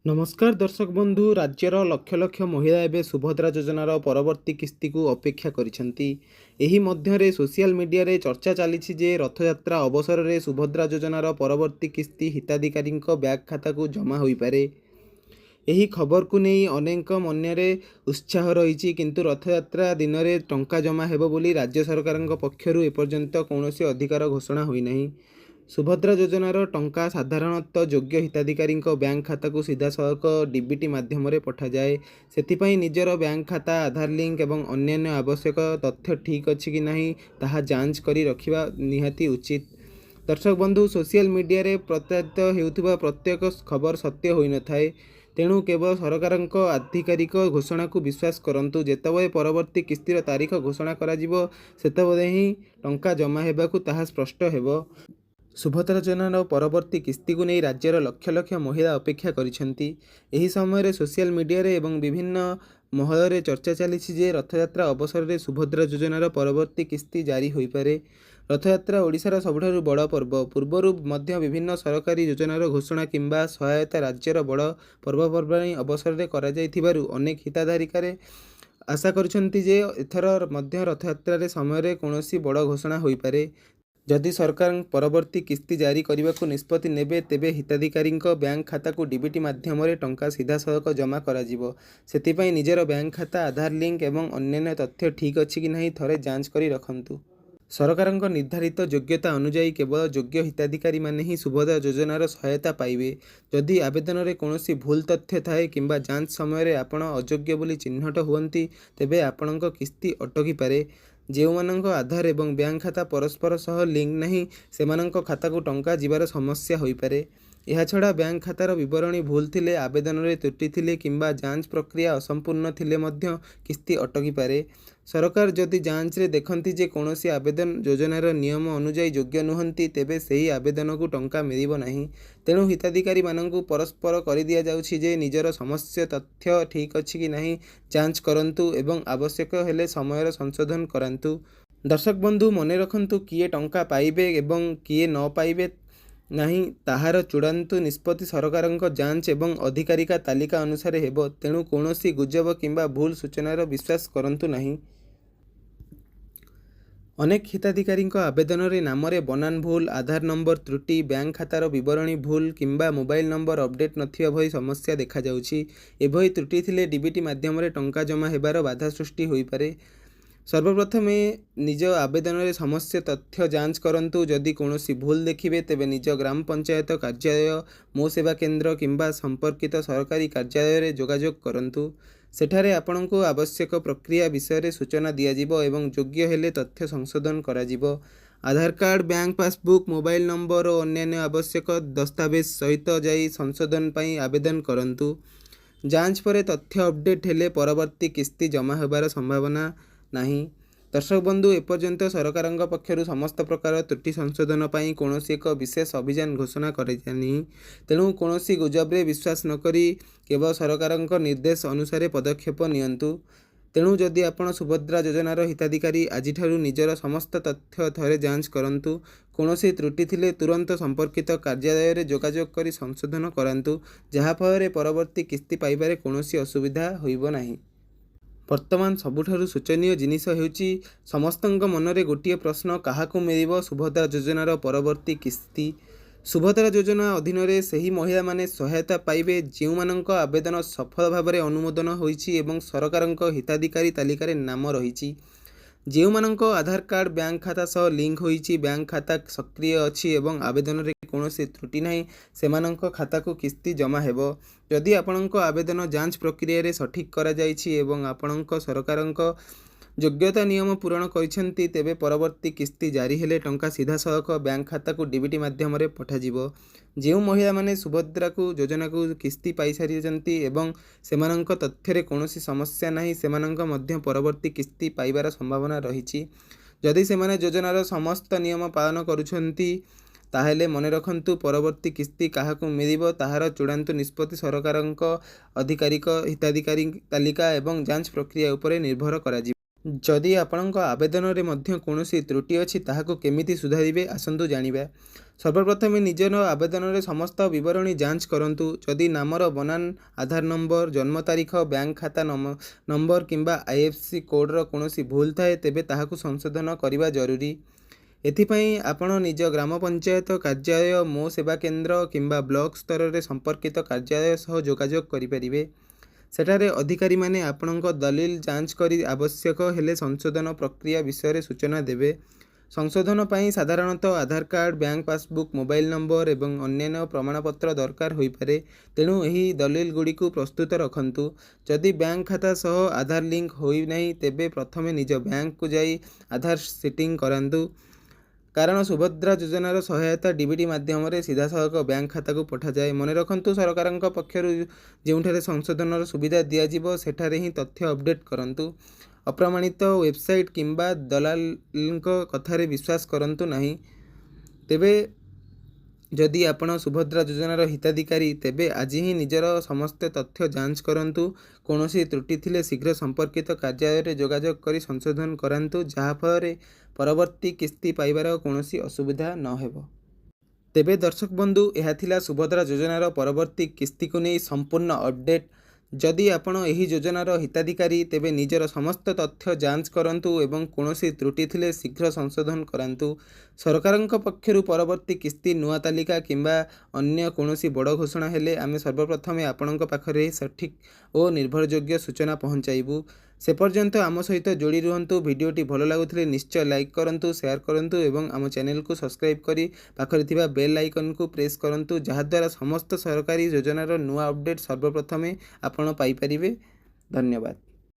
नमस्कार दर्शक बंधु राज्यर लक्ष लक्ष महिला एवं सुभद्रा योजनार परवर्ती किस्ती को अपेक्षा करिसेंती। एही मध्यरे सोशल मीडिया रे चर्चा चली जे रथयात्रा अवसर में सुभद्रा योजनार परवर्ती किस्ती हिताधिकारी बैंक खाता को जमा हो पारे। एही खबर को नहीं अनेक मनरे उत्साह रही किंतु रथयात्रा दिन में टंका जमा हेबो बोली राज्य सरकार पक्षरु एपर्यंत कौनसी अधिकार घोषणा होई नहीं। सुभद्रा योजनार टंका साधारणतः योग्य हिताधिकारी बैंक खाता को सीधा सड़क डीबीटी माध्यम पठा जाए। सेथिपाई निजर बैंक खाता आधार लिंक एवं अन्यान्य आवश्यक तथ्य ठीक अच्छी कि नहीं ताहा जांच करी रखिबा निहाती उचित। दर्शक बंधु सोशल मीडिया रे प्रचारित हेउथिबा प्रत्येक खबर सत्य होई न थाए। तेणु केवल सरकार आधिकारिक घोषणा को विश्वास करंतु। जेतबे परवर्ती किस्तीर तारीख घोषणा करा जिवो सेतबे ही टंका जमा हेबाकु ताहा स्पष्ट हेबो। सुभद्रा योजनार परवर्ती किस्ती को नहीं राज्यर लक्ष लक्ष महिला अपेक्षा करिसेंती। एही समय सोशल मीडिया रे एवं विभिन्न महल रे चर्चा चली जे रथयात्रा अवसर में सुभद्रा योजनार परवर्ती किस्ती जारी होई पारे। रथयात्रा ओडिशार सबुठारु बड़ पर्व। पूर्वरु मध्य विभिन्न सरकारी योजनार घोषणा किंबा सहायता राज्यर बड़ पर्वपर्वाणी अवसर में करा जाइथिबारु अनेक हिताधिकारी आशा करिसेंती जे एथर मध्य रथयात्रा रे समय रे कोनोसी बड़ घोषणा होई पारे। जदि सरकार परवर्ती किस्ती जारी करने को निष्पत्ति नेबे तेबे हिताधिकारी बैंक खाता को डीबीटी माध्यम टंका सीधा सड़क जमा करा जिवो। सेथिपाई निजर बैंक खाता आधार लिंक एवं अन्यान्य तथ्य ठीक अच्छी कि नहीं थरे जांच करी रखंतु। सरकार निर्धारित योग्यता अनुजाई केवल योग्य हिताधिकारी माने ही सुभद्रा योजनार सहायता पाइबे। जदि आवेदन रे कोनोसी भूल तथ्य थाए किंबा जांच समय रे आपण अयोग्य बोली चिन्हट हुअंती तेबे आपणक किस्ती अटकी पारे। जेउमानंक आधार एवं बैंक खाता परस्पर सह लिंक नहीं सेमानंक खाता को टंका जीवार समस्या होई पारे। यह छड़ा बैंक खातार विवरणी भूल थिले आवेदन रे त्रुटि थिले किंबा जांच प्रक्रिया असंपूर्ण थिले मध्य किस्ती अटकी पारे। सरकार जदि जांच रे देखंती जे कोनोसी आवेदन योजनार नियम अनुजाई योग्य नुहंती तेबे सेही आवेदन को टंका मिलिबो नहीं। तेणु हिताधिकारी मानंकु परस्पर करि दिया जाउछि जे निजर समस्त तथ्य ठीक अछि कि नहीं जांच करंतु एवं आवश्यक हेले समयर संशोधन करंतु। दर्शक बंधु मने रखंतु किए टंका पाइबे एवं किए न पाइबे नहीं ताहार चूड़ांत निष्पत्ति सरकारक जांच एवं अधिकारिका तालिका अनुसार हेबो। तेणु कोनोसी गुजब किंबा भूल सूचनार विश्वास करंतु नहीं। अनेक हिताधिकारी आवेदन रे नाम रे बनान भूल आधार नंबर त्रुटि बैंक खातार विवरणी भूल किंबा मोबाइल नंबर अपडेट नथिबा भई समस्या देखा जाउछि। एभई त्रुटि थिले डीबीटी माध्यम रे टंका जमा हेबार बाधा सृष्टि होई पारे। सर्वप्रथमे निज आवेदन रे समस्त तथ्य जांच करंतु। जदि कोनोसी भूल देखिबे तेबे निज ग्राम पंचायत कार्यालय मो सेवा केंद्र किंबा संपर्कित सरकारी कार्यालय रे जोगाजोग करंतु। सेठारे आपणको आवश्यक प्रक्रिया विषय रे सूचना दिया जिवो एवं योग्य हेले तथ्य संशोधन करा जिवो। Aadhaar card bank passbook mobile number और अन्यान्य आवश्यक दस्तावेज सहित जाई संशोधन पई आवेदन करंतु। जांच परे तथ्य अपडेट हेले परवर्ती किस्ती जमा होबार संभावना नहीं। दर्शक बंधु एपर्यंत सरकार पक्षर समस्त प्रकार त्रुटि संशोधन पई कौनसी एक विशेष अभियान घोषणा करानी। तेणु कौनसी गुजब्रे विश्वास न करी केवल सरकार निर्देश अनुसार पदक्षेप नियंतु। तेणु जदि आपण सुभद्रा योजनार हिताधिकारी आज निजर समस्त तथ्य थरे जांच करंतु। कौनसी त्रुटि थिले तुरंत संपर्कित कार्यालय रे जोगाजोग करी संशोधन करांतु। जहाँफल परवर्ती किस्ती पाइबारे कौनसी असुविधा होइबो नाही। वर्तमान सबुठारु सूचनीय जिनिस हेउची समस्तंक मनरे गोटिए प्रश्न काहाकु मिलिबो सुभद्रा योजनार परवर्ती किस्ती। सुभद्रा योजना अधीन रे सही महिला माने सहायता पाइबे जेउमानंक आवेदन सफल भाव अनुमोदन होईची एवं सरकारंक हिताधिकारी तालिका नाम रही। जेउमानंक आधार कार्ड बैंक खाता सह लिंक होईची बैंक खाता सक्रिय अछि एवं आवेदन रे कोनोसी त्रुटि नाही सेमानंक खाता को किस्ती जमा हेबो। जदि आपणक आवेदन जांच प्रक्रिया रे सठिक करा जाईची एवं आपणक सरकारंक योग्यता नियम पूरण करिसेंती तेबे परवर्ती किस्ती जारी हेले टंका सीधा सड़क बैंक खाता को डीबीटी माध्यम रे पठा जिवो। जेउ महिला माने सुभद्रा को योजना को किस्ती पाई सारिचंती एवं सेमानंक तथ्य रे कोनोसी समस्या नाही सेमानंक मध्य परवर्ती किस्ती पाइबार संभावना रहिछि। जदि सेमाने योजनार समस्त नियम पालन करुछंती ताहेले मने रखंतु परवर्ती किस्ती काहाकु मिलिबो ताहार चूड़ांत निष्पत्ति सरकारंक अधिकारिक हिताधिकारी तालिका एवं जांच प्रक्रिया उपरे निर्भर करा। ଯଦି ଆପଣଙ୍କ ଆବେଦନରେ ମଧ୍ୟ କୌଣସି ତ୍ରୁଟି ଅଛି ତାହାକୁ କେମିତି ସୁଧାରିବେ ଆସନ୍ତୁ ଜାଣିବା। ସର୍ବପ୍ରଥମେ ନିଜର ଆବେଦନରେ ସମସ୍ତ ବିବରଣୀ ଯାଞ୍ଚ କରନ୍ତୁ। ଯଦି ନାମର ବନାନ, ଆଧାର ନମ୍ବର, ଜନ୍ମ ତାରିଖ, ବ୍ୟାଙ୍କ ଖାତା ନମ୍ବର କିମ୍ବା IFSC କୋଡ଼ର କୌଣସି ଭୁଲ ଥାଏ ତେବେ ତାହାକୁ ସଂଶୋଧନ କରିବା ଜରୁରୀ। ଏଥିପାଇଁ ଆପଣ ନିଜ ଗ୍ରାମ ପଞ୍ଚାୟତ କାର୍ଯ୍ୟାଳୟ, ମୋ ସେବା କେନ୍ଦ୍ର କିମ୍ବା ବ୍ଲକ ସ୍ତରରେ ସମ୍ପର୍କିତ କାର୍ଯ୍ୟାଳୟ ସହ ଯୋଗାଯୋଗ କରିପାରିବେ। ସେଠାରେ ଅଧିକାରୀମାନେ ଆପଣଙ୍କ ଦଲିଲ ଯାଞ୍ଚ କରି ଆବଶ୍ୟକ ହେଲେ ସଂଶୋଧନ ପ୍ରକ୍ରିୟା ବିଷୟରେ ସୂଚନା ଦେବେ। ସଂଶୋଧନ ପାଇଁ ସାଧାରଣତଃ Aadhaar card, bank passbook, mobile number ଏବଂ ଅନ୍ୟାନ୍ୟ ପ୍ରମାଣପତ୍ର ଦରକାର ହୋଇପାରେ। ତେଣୁ ଏହି ଦଲିଲଗୁଡ଼ିକୁ ପ୍ରସ୍ତୁତ ରଖନ୍ତୁ। ଯଦି ବ୍ୟାଙ୍କ ଖାତା ସହ ଆଧାର ଲିଙ୍କ ହୋଇନାହିଁ ତେବେ ପ୍ରଥମେ ନିଜ ବ୍ୟାଙ୍କକୁ ଯାଇ ଆଧାର ସେଟିଂ କରାନ୍ତୁ। କାରଣ ସୁଭଦ୍ରା ଯୋଜନାର ସହାୟତା DBT ମାଧ୍ୟମରେ ସିଧାସଳଖ ବ୍ୟାଙ୍କ ଖାତାକୁ ପଠାଯାଏ। ମନେ ରଖନ୍ତୁ, ସରକାରଙ୍କ ପକ୍ଷରୁ ଯେଉଁଠାରେ ସଂଶୋଧନର ସୁବିଧା ଦିଆଯିବ ସେଠାରେ ହିଁ ତଥ୍ୟ ଅପଡେଟ୍ କରନ୍ତୁ। ଅପ୍ରମାଣିତ ୱେବସାଇଟ୍ କିମ୍ବା ଦଲାଲଙ୍କ କଥାରେ ବିଶ୍ୱାସ କରନ୍ତୁ ନାହିଁ। ତେବେ ଯଦି ଆପଣ ସୁଭଦ୍ରା ଯୋଜନାର ହିତାଧିକାରୀ ତେବେ ଆଜି ହିଁ ନିଜର ସମସ୍ତ ତଥ୍ୟ ଯାଞ୍ଚ କରନ୍ତୁ। କୌଣସି ତ୍ରୁଟି ଥିଲେ ଶୀଘ୍ର ସମ୍ପର୍କିତ କାର୍ଯ୍ୟାଳୟରେ ଯୋଗାଯୋଗ କରି ସଂଶୋଧନ କରାନ୍ତୁ, ଯାହାଫଳରେ ପରବର୍ତ୍ତୀ କିସ୍ତି ପାଇବାର କୌଣସି ଅସୁବିଧା ନ ହେବ। ତେବେ ଦର୍ଶକ ବନ୍ଧୁ, ଏହା ଥିଲା ସୁଭଦ୍ରା ଯୋଜନାର ପରବର୍ତ୍ତୀ କିସ୍ତିକୁ ନେଇ ସମ୍ପୂର୍ଣ୍ଣ ଅପଡେଟ୍। ଯଦି ଆପଣ ଏହି ଯୋଜନାର ହିତାଧିକାରୀ ତେବେ ନିଜର ସମସ୍ତ ତଥ୍ୟ ଯାଞ୍ଚ କରନ୍ତୁ ଏବଂ କୌଣସି ତ୍ରୁଟି ଥିଲେ ଶୀଘ୍ର ସଂଶୋଧନ କରାନ୍ତୁ। ସରକାରଙ୍କ ପକ୍ଷରୁ ପରବର୍ତ୍ତୀ କିସ୍ତି, ନୂଆ ତାଲିକା କିମ୍ବା ଅନ୍ୟ କୌଣସି ବଡ଼ ଘୋଷଣା ହେଲେ ଆମେ ସର୍ବପ୍ରଥମେ ଆପଣଙ୍କ ପାଖରେ ସଠିକ୍ ଓ ନିର୍ଭରଯୋଗ୍ୟ ସୂଚନା ପହଞ୍ଚାଇବୁ। ସେ ପର୍ଯ୍ୟନ୍ତ ଆମ ସହିତ ଯୋଡ଼ି ରୁହନ୍ତୁ। ଭିଡ଼ିଓଟି ଭଲ ଲାଗୁଥିଲେ ନିଶ୍ଚୟ ଲାଇକ୍ କରନ୍ତୁ, ସେୟାର କରନ୍ତୁ ଏବଂ ଆମ ଚ୍ୟାନେଲକୁ ସବସ୍କ୍ରାଇବ୍ କରି ପାଖରେ ଥିବା ବେଲ୍ ଆଇକନକୁ ପ୍ରେସ୍ କରନ୍ତୁ, ଯାହାଦ୍ୱାରା ସମସ୍ତ ସରକାରୀ ଯୋଜନାର ନୂଆ ଅପଡେଟ୍ ସର୍ବପ୍ରଥମେ ଆପଣ ପାଇପାରିବେ। ଧନ୍ୟବାଦ।